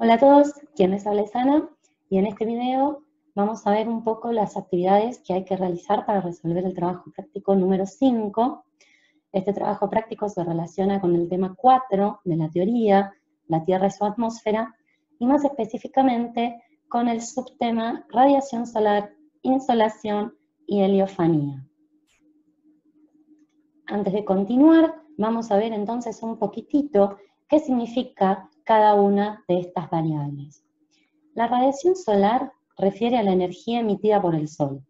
Hola a todos, quien les habla es Ana, y en este video vamos a ver un poco las actividades que hay que realizar para resolver el trabajo práctico número 5. Este trabajo práctico se relaciona con el tema 4 de la teoría, la Tierra y su atmósfera, y más específicamente con el subtema radiación solar, insolación y heliofanía. Antes de continuar, vamos a ver entonces un poquitito qué significa cada una de estas variables. La radiación solar refiere a la energía emitida por el Sol,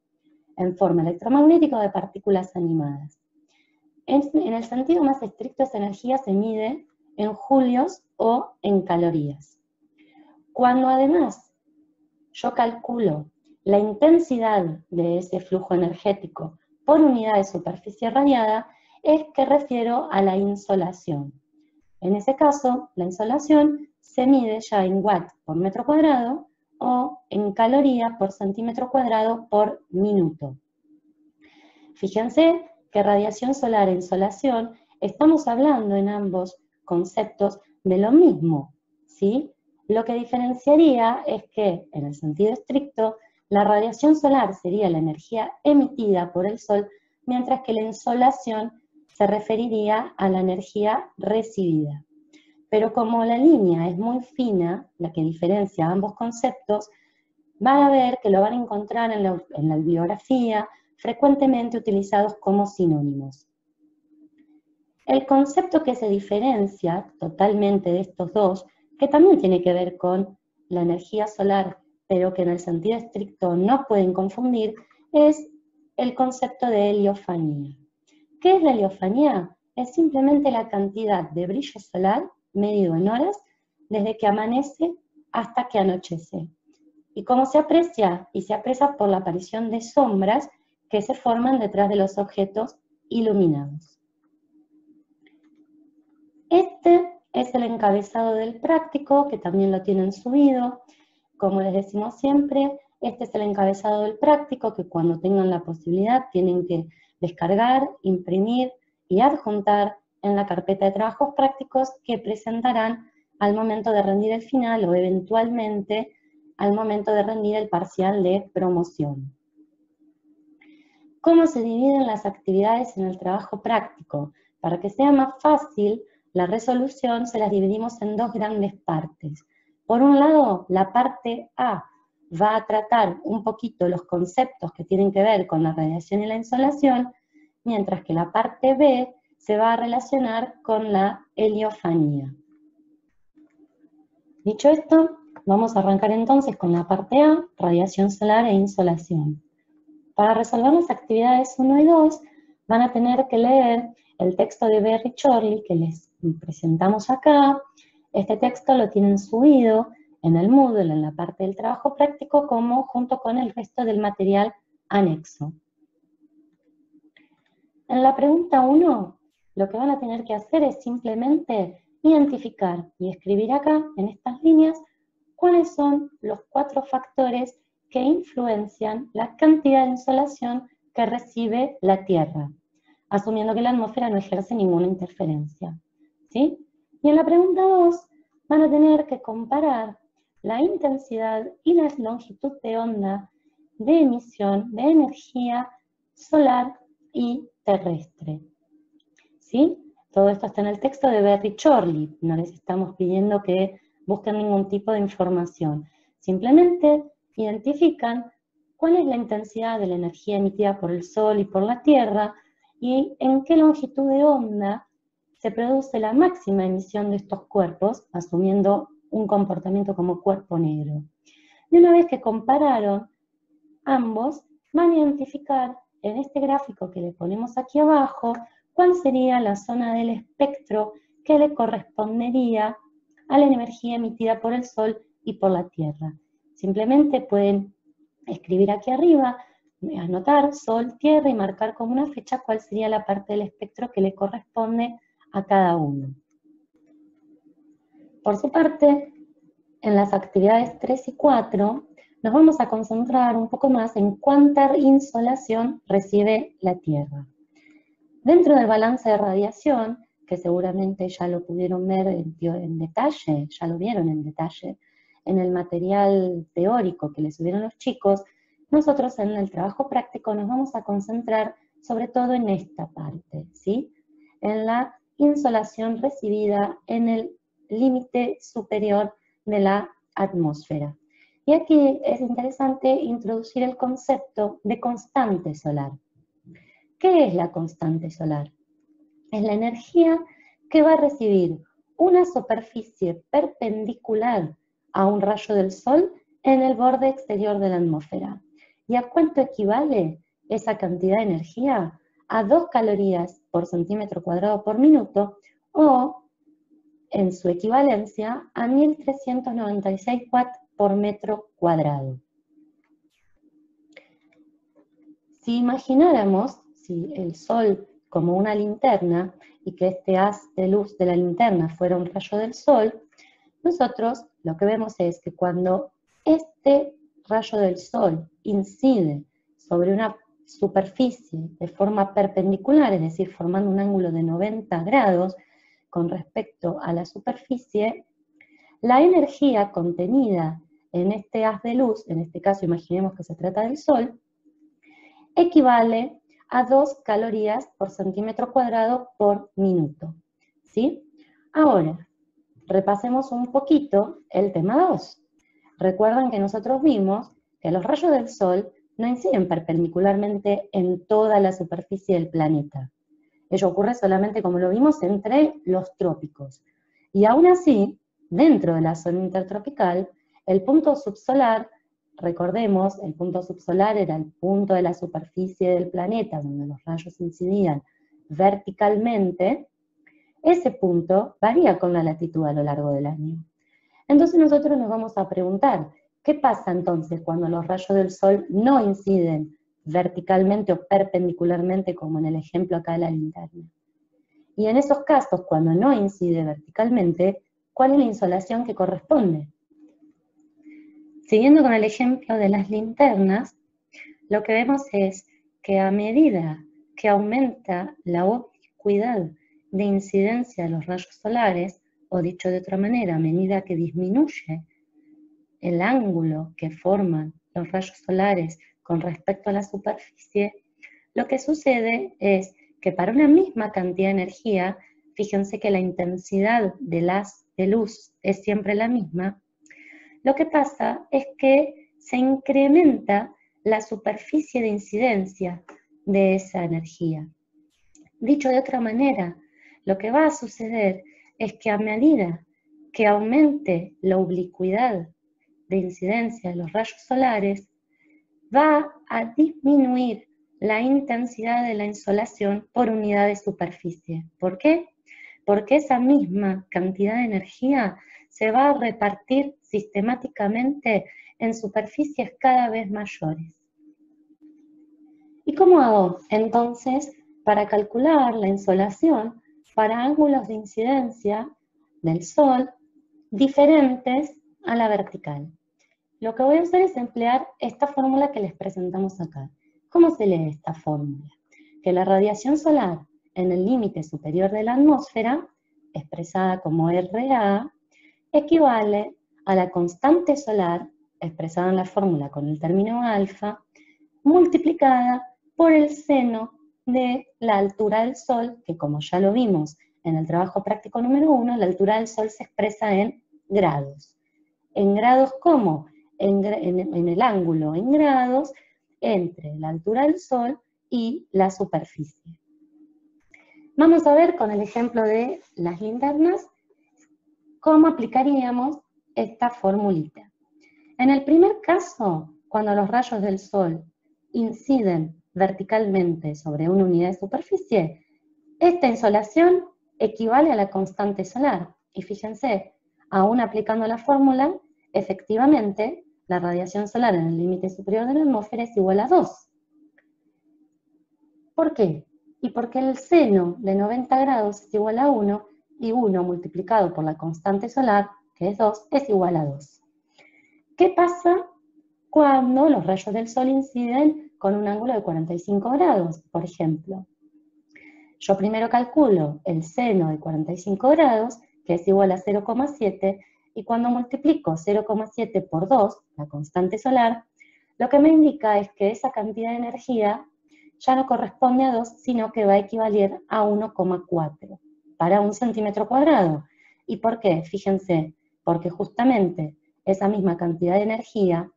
en forma electromagnética de partículas animadas. En el sentido más estricto, esa energía se mide en julios o en calorías. Cuando además yo calculo la intensidad de ese flujo energético por unidad de superficie radiada, es que refiero a la insolación. En ese caso, la insolación se mide ya en watts por metro cuadrado o en calorías por centímetro cuadrado por minuto. Fíjense que radiación solar e insolación, estamos hablando en ambos conceptos de lo mismo, ¿sí? Lo que diferenciaría es que, en el sentido estricto, la radiación solar sería la energía emitida por el Sol, mientras que la insolación se referiría a la energía recibida. Pero como la línea es muy fina, la que diferencia ambos conceptos, van a ver que lo van a encontrar en la bibliografía frecuentemente utilizados como sinónimos. El concepto que se diferencia totalmente de estos dos, que también tiene que ver con la energía solar, pero que en el sentido estricto no pueden confundir, es el concepto de heliofanía. ¿Qué es la heliofanía? Es simplemente la cantidad de brillo solar medido en horas desde que amanece hasta que anochece. ¿Y cómo se aprecia? Y se aprecia por la aparición de sombras que se forman detrás de los objetos iluminados. Este es el encabezado del práctico, que también lo tienen subido. Como les decimos siempre, este es el encabezado del práctico, que cuando tengan la posibilidad tienen que descargar, imprimir y adjuntar en la carpeta de trabajos prácticos que presentarán al momento de rendir el final o eventualmente al momento de rendir el parcial de promoción. ¿Cómo se dividen las actividades en el trabajo práctico? Para que sea más fácil, la resolución se las dividimos en dos grandes partes. Por un lado, la parte A va a tratar un poquito los conceptos que tienen que ver con la radiación y la insolación, mientras que la parte B se va a relacionar con la heliofanía. Dicho esto, vamos a arrancar entonces con la parte A, radiación solar e insolación. Para resolver las actividades 1 y 2, van a tener que leer el texto de Berry Chorley que les presentamos acá. Este texto lo tienen subido en el Moodle, en la parte del trabajo práctico, como junto con el resto del material anexo. En la pregunta 1, lo que van a tener que hacer es simplemente identificar y escribir acá, en estas líneas, cuáles son los 4 factores que influencian la cantidad de insolación que recibe la Tierra, asumiendo que la atmósfera no ejerce ninguna interferencia, ¿sí? Y en la pregunta 2 van a tener que comparar la intensidad y la longitud de onda de emisión de energía solar y terrestre, ¿sí? Todo esto está en el texto de Berry Chorley, no les estamos pidiendo que busquen ningún tipo de información, simplemente identifican cuál es la intensidad de la energía emitida por el Sol y por la Tierra y en qué longitud de onda se produce la máxima emisión de estos cuerpos, asumiendo un comportamiento como cuerpo negro. Y una vez que compararon, ambos van a identificar en este gráfico que le ponemos aquí abajo cuál sería la zona del espectro que le correspondería a la energía emitida por el Sol y por la Tierra. Simplemente pueden escribir aquí arriba, anotar Sol, Tierra y marcar como una fecha cuál sería la parte del espectro que le corresponde a cada uno. Por su parte, en las actividades 3 y 4, nos vamos a concentrar un poco más en cuánta insolación recibe la Tierra. Dentro del balance de radiación, que seguramente ya lo pudieron ver en detalle, ya lo vieron en detalle, en el material teórico que les subieron los chicos, nosotros en el trabajo práctico nos vamos a concentrar sobre todo en esta parte, ¿sí? En la insolación recibida en el límite superior de la atmósfera. Y aquí es interesante introducir el concepto de constante solar. ¿Qué es la constante solar? Es la energía que va a recibir una superficie perpendicular a un rayo del sol en el borde exterior de la atmósfera. ¿Y a cuánto equivale esa cantidad de energía? A 2 calorías por centímetro cuadrado por minuto, o en su equivalencia a 1396 watts por metro cuadrado. Si imagináramos si el sol como una linterna y que este haz de luz de la linterna fuera un rayo del sol, nosotros lo que vemos es que cuando este rayo del sol incide sobre una superficie de forma perpendicular, es decir, formando un ángulo de 90 grados con respecto a la superficie, la energía contenida en este haz de luz, en este caso imaginemos que se trata del sol, equivale a 2 calorías por centímetro cuadrado por minuto, ¿sí? Ahora, repasemos un poquito el tema 2. Recuerden que nosotros vimos que los rayos del sol no inciden perpendicularmente en toda la superficie del planeta. Ello ocurre solamente, como lo vimos, entre los trópicos. Y aún así, dentro de la zona intertropical, el punto subsolar, recordemos, el punto subsolar era el punto de la superficie del planeta donde los rayos incidían verticalmente. Ese punto varía con la latitud a lo largo del año. Entonces nosotros nos vamos a preguntar, ¿qué pasa entonces cuando los rayos del sol no inciden verticalmente o perpendicularmente, como en el ejemplo acá de la linterna? Y en esos casos, cuando no incide verticalmente, ¿cuál es la insolación que corresponde? Siguiendo con el ejemplo de las linternas, lo que vemos es que a medida que aumenta la oblicuidad de incidencia de los rayos solares, o dicho de otra manera, a medida que disminuye el ángulo que forman los rayos solares con respecto a la superficie, lo que sucede es que para una misma cantidad de energía, fíjense que la intensidad del haz de luz es siempre la misma, lo que pasa es que se incrementa la superficie de incidencia de esa energía. Dicho de otra manera, lo que va a suceder es que a medida que aumente la oblicuidad de incidencia de los rayos solares, va a disminuir la intensidad de la insolación por unidad de superficie. ¿Por qué? Porque esa misma cantidad de energía se va a repartir sistemáticamente en superficies cada vez mayores. ¿Y cómo hago entonces para calcular la insolación para ángulos de incidencia del sol diferentes a la vertical? Lo que voy a hacer es emplear esta fórmula que les presentamos acá. ¿Cómo se lee esta fórmula? Que la radiación solar en el límite superior de la atmósfera, expresada como RA, equivale a la constante solar, expresada en la fórmula con el término alfa, multiplicada por el seno de la altura del Sol, que como ya lo vimos en el trabajo práctico número 1, la altura del Sol se expresa en grados. ¿En grados cómo? En el ángulo en grados entre la altura del Sol y la superficie. Vamos a ver con el ejemplo de las linternas cómo aplicaríamos esta formulita. En el primer caso, cuando los rayos del Sol inciden verticalmente sobre una unidad de superficie, esta insolación equivale a la constante solar. Y fíjense, aún aplicando la fórmula, efectivamente, la radiación solar en el límite superior de la atmósfera es igual a 2. ¿Por qué? Y porque el seno de 90 grados es igual a 1, y 1 multiplicado por la constante solar, que es 2, es igual a 2. ¿Qué pasa cuando los rayos del Sol inciden con un ángulo de 45 grados, por ejemplo? Yo primero calculo el seno de 45 grados, que es igual a 0,7, Y cuando multiplico 0,7 por 2, la constante solar, lo que me indica es que esa cantidad de energía ya no corresponde a 2, sino que va a equivaler a 1,4 para 1 centímetro cuadrado. ¿Y por qué? Fíjense, porque justamente esa misma cantidad de energía,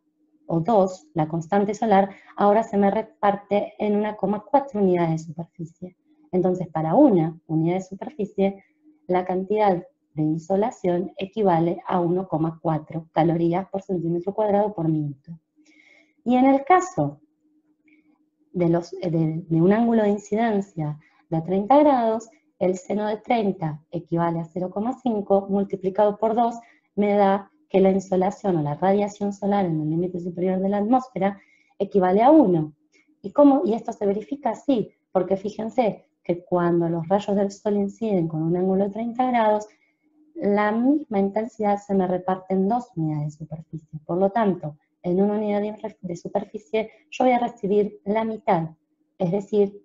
o 2, la constante solar, ahora se me reparte en 1,4 unidades de superficie. Entonces, para una unidad de superficie, la cantidad de insolación equivale a 1,4 calorías por centímetro cuadrado por minuto. Y en el caso de un ángulo de incidencia de 30 grados, el seno de 30 equivale a 0,5, multiplicado por 2 me da que la insolación o la radiación solar en el límite superior de la atmósfera equivale a 1. ¿Y esto se verifica así? Porque fíjense que cuando los rayos del sol inciden con un ángulo de 30 grados, la misma intensidad se me reparte en 2 unidades de superficie. Por lo tanto, en una unidad de superficie yo voy a recibir la mitad, es decir,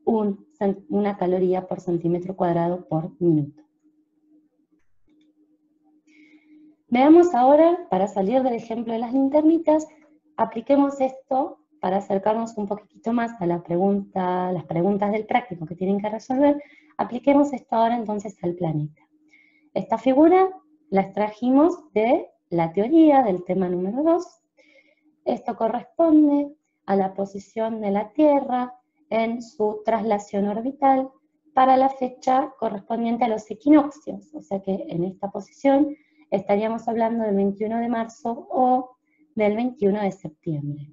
una caloría por centímetro cuadrado por minuto. Veamos ahora, para salir del ejemplo de las linternitas, apliquemos esto para acercarnos un poquitito más a las preguntas del práctico que tienen que resolver. Apliquemos esto ahora entonces al planeta. Esta figura la extrajimos de la teoría del tema número 2. Esto corresponde a la posición de la Tierra en su traslación orbital para la fecha correspondiente a los equinoccios. O sea que en esta posición estaríamos hablando del 21 de marzo o del 21 de septiembre.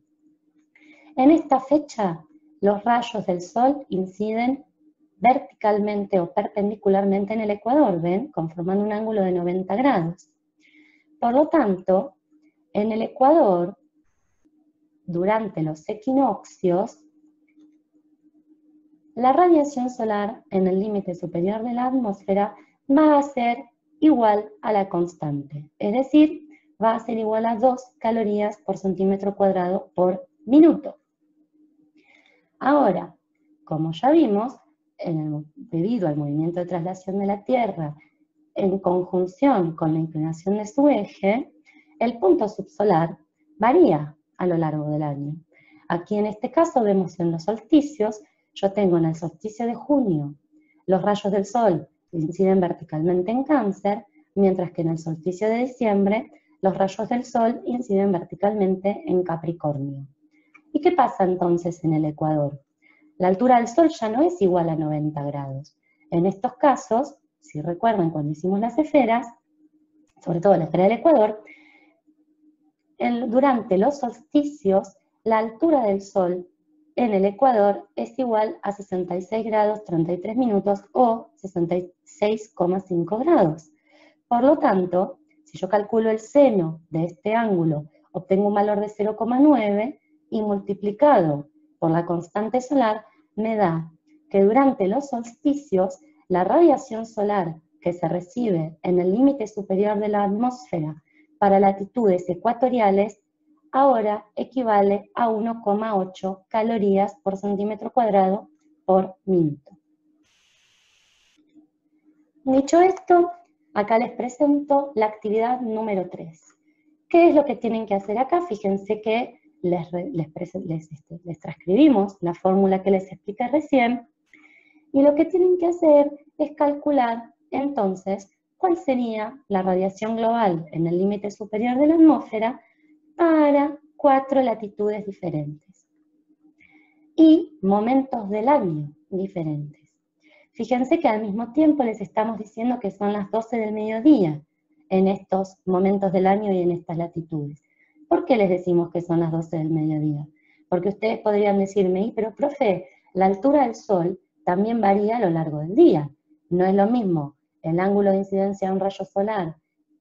En esta fecha, los rayos del Sol inciden verticalmente o perpendicularmente en el ecuador, ¿ven? Conformando un ángulo de 90 grados. Por lo tanto, en el ecuador, durante los equinoccios, la radiación solar en el límite superior de la atmósfera va a ser igual a la constante, es decir, va a ser igual a 2 calorías por centímetro cuadrado por minuto. Ahora, como ya vimos, debido al movimiento de traslación de la Tierra en conjunción con la inclinación de su eje, el punto subsolar varía a lo largo del año. Aquí en este caso vemos en los solsticios, yo tengo en el solsticio de junio los rayos del Sol inciden verticalmente en Cáncer, mientras que en el solsticio de diciembre los rayos del Sol inciden verticalmente en Capricornio. ¿Y qué pasa entonces en el ecuador? La altura del Sol ya no es igual a 90 grados. En estos casos, si recuerdan cuando hicimos las esferas, sobre todo la esfera del ecuador, durante los solsticios, la altura del Sol en el ecuador es igual a 66 grados 33 minutos o 66,5 grados. Por lo tanto, si yo calculo el seno de este ángulo, obtengo un valor de 0,9 y multiplicado por la constante solar, me da que durante los solsticios, la radiación solar que se recibe en el límite superior de la atmósfera para latitudes ecuatoriales, ahora equivale a 1,8 calorías por centímetro cuadrado por minuto. Dicho esto, acá les presento la actividad número 3. ¿Qué es lo que tienen que hacer acá? Fíjense que les transcribimos la fórmula que les expliqué recién, y lo que tienen que hacer es calcular, entonces, cuál sería la radiación global en el límite superior de la atmósfera para 4 latitudes diferentes y momentos del año diferentes. Fíjense que al mismo tiempo les estamos diciendo que son las 12 del mediodía en estos momentos del año y en estas latitudes. ¿Por qué les decimos que son las 12 del mediodía? Porque ustedes podrían decirme, pero profe, la altura del Sol también varía a lo largo del día. No es lo mismo el ángulo de incidencia de un rayo solar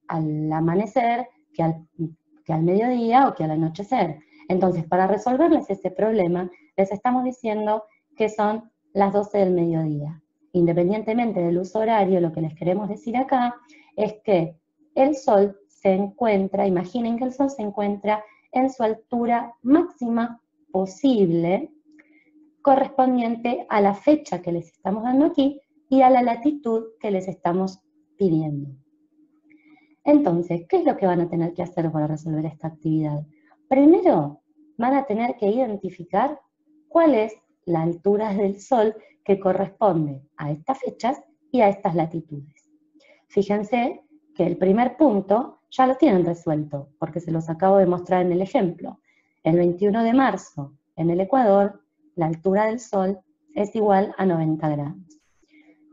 al amanecer que al mediodía o que al anochecer. Entonces, para resolverles ese problema, les estamos diciendo que son las 12 del mediodía. Independientemente del uso horario, lo que les queremos decir acá es que el Sol se encuentra, imaginen que el Sol se encuentra en su altura máxima posible, correspondiente a la fecha que les estamos dando aquí y a la latitud que les estamos pidiendo. Entonces, ¿qué es lo que van a tener que hacer para resolver esta actividad? Primero, van a tener que identificar cuál es la altura del Sol que corresponde a estas fechas y a estas latitudes. Fíjense que el primer punto ya lo tienen resuelto, porque se los acabo de mostrar en el ejemplo. El 21 de marzo, en el Ecuador, la altura del Sol es igual a 90 grados.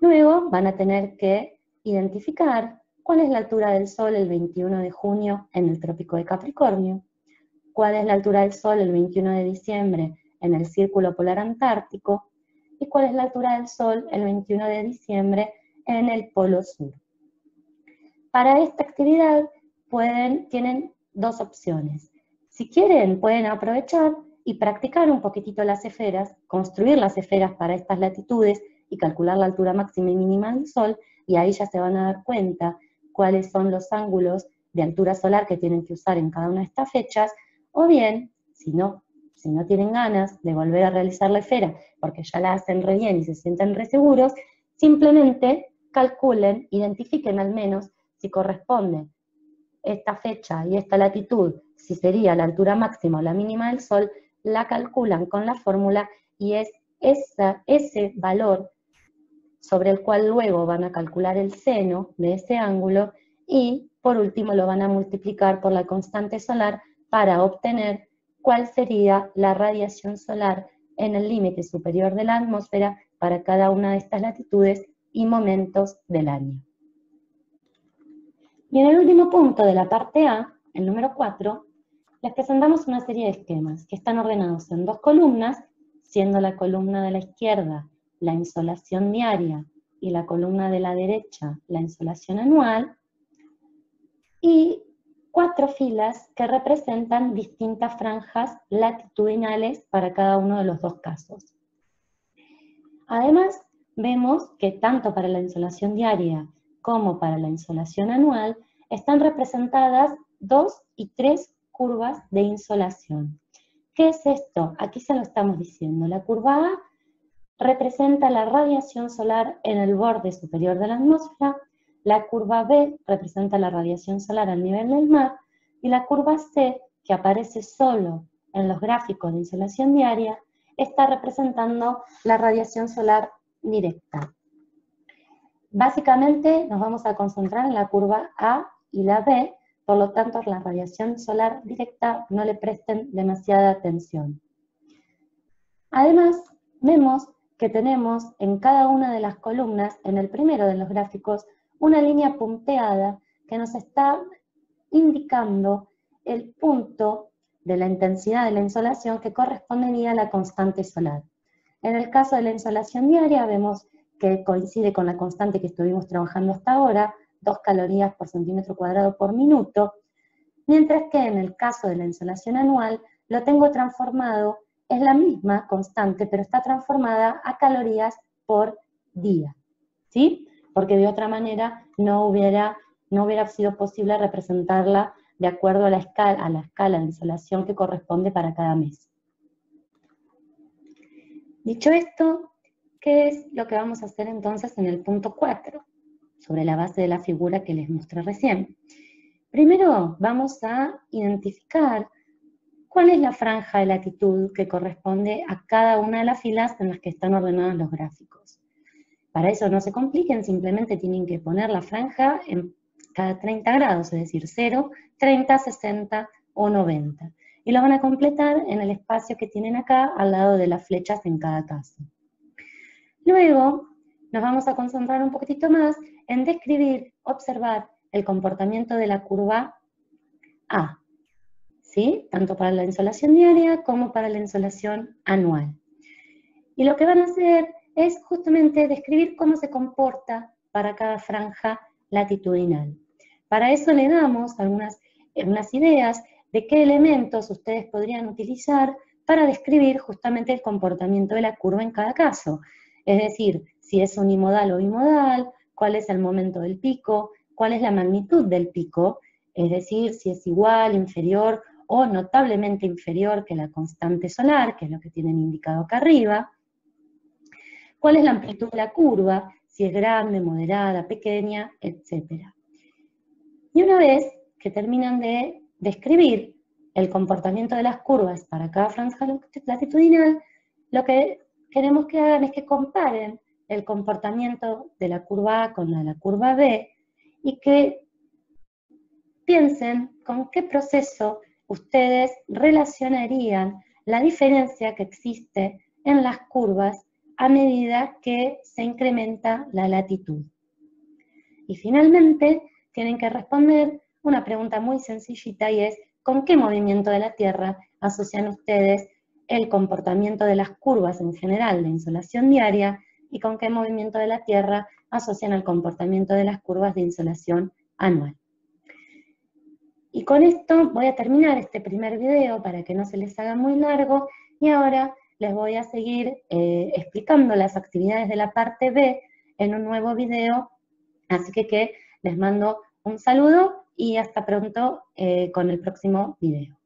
Luego van a tener que identificar cuál es la altura del Sol el 21 de junio en el Trópico de Capricornio, cuál es la altura del Sol el 21 de diciembre en el Círculo Polar Antártico, y cuál es la altura del Sol el 21 de diciembre en el Polo Sur. Para esta actividad tienen dos opciones. Si quieren, pueden aprovechar y practicar un poquitito las esferas, construir las esferas para estas latitudes y calcular la altura máxima y mínima del Sol, y ahí ya se van a dar cuenta cuáles son los ángulos de altura solar que tienen que usar en cada una de estas fechas, o bien, si no tienen ganas de volver a realizar la esfera, porque ya la hacen re bien y se sienten re seguros, simplemente calculen, identifiquen al menos si corresponde esta fecha y esta latitud, si sería la altura máxima o la mínima del Sol, la calculan con la fórmula y es ese valor sobre el cual luego van a calcular el seno de ese ángulo y por último lo van a multiplicar por la constante solar para obtener cuál sería la radiación solar en el límite superior de la atmósfera para cada una de estas latitudes y momentos del año. Y en el último punto de la parte A, el número 4, les presentamos una serie de esquemas que están ordenados en dos columnas, siendo la columna de la izquierda la insolación diaria y la columna de la derecha la insolación anual, y 4 filas que representan distintas franjas latitudinales para cada uno de los dos casos. Además, vemos que tanto para la insolación diaria como para la insolación anual están representadas 2 y 3 curvas de insolación. ¿Qué es esto? Aquí se lo estamos diciendo. La curva A representa la radiación solar en el borde superior de la atmósfera, la curva B representa la radiación solar al nivel del mar, y la curva C, que aparece solo en los gráficos de insolación diaria, está representando la radiación solar directa. Básicamente nos vamos a concentrar en la curva A y la B, por lo tanto la radiación solar directa no le presten demasiada atención. Además, vemos que tenemos en cada una de las columnas, en el primero de los gráficos, una línea punteada que nos está indicando el punto de la intensidad de la insolación que correspondería a la constante solar. En el caso de la insolación diaria vemos que coincide con la constante que estuvimos trabajando hasta ahora, 2 calorías por centímetro cuadrado por minuto, mientras que en el caso de la insolación anual lo tengo transformado, es la misma constante, pero está transformada a calorías por día, ¿sí? Porque de otra manera no hubiera sido posible representarla de acuerdo a la escala de insolación que corresponde para cada mes. Dicho esto, ¿qué es lo que vamos a hacer entonces en el punto 4? Sobre la base de la figura que les mostré recién. Primero vamos a identificar cuál es la franja de latitud que corresponde a cada una de las filas en las que están ordenados los gráficos. Para eso no se compliquen, simplemente tienen que poner la franja en cada 30 grados, es decir, 0, 30, 60 o 90. Y lo van a completar en el espacio que tienen acá al lado de las flechas en cada caso. Luego nos vamos a concentrar un poquitito más en describir, observar el comportamiento de la curva A, ¿sí? Tanto para la insolación diaria como para la insolación anual. Y lo que van a hacer es justamente describir cómo se comporta para cada franja latitudinal. Para eso le damos unas ideas de qué elementos ustedes podrían utilizar para describir justamente el comportamiento de la curva en cada caso. Es decir, si es unimodal o bimodal, cuál es el momento del pico, cuál es la magnitud del pico, es decir, si es igual, inferior o notablemente inferior que la constante solar, que es lo que tienen indicado acá arriba, cuál es la amplitud de la curva, si es grande, moderada, pequeña, etc. Y una vez que terminan de describir el comportamiento de las curvas para cada franja latitudinal, lo que queremos que hagan es que comparen el comportamiento de la curva A con la curva B y que piensen con qué proceso ustedes relacionarían la diferencia que existe en las curvas a medida que se incrementa la latitud. Y finalmente, tienen que responder una pregunta muy sencillita y es, ¿con qué movimiento de la Tierra asocian ustedes el comportamiento de las curvas en general de insolación diaria y con qué movimiento de la Tierra asocian el comportamiento de las curvas de insolación anual? Y con esto voy a terminar este primer video para que no se les haga muy largo, y ahora les voy a seguir explicando las actividades de la parte B en un nuevo video, así que les mando un saludo y hasta pronto con el próximo video.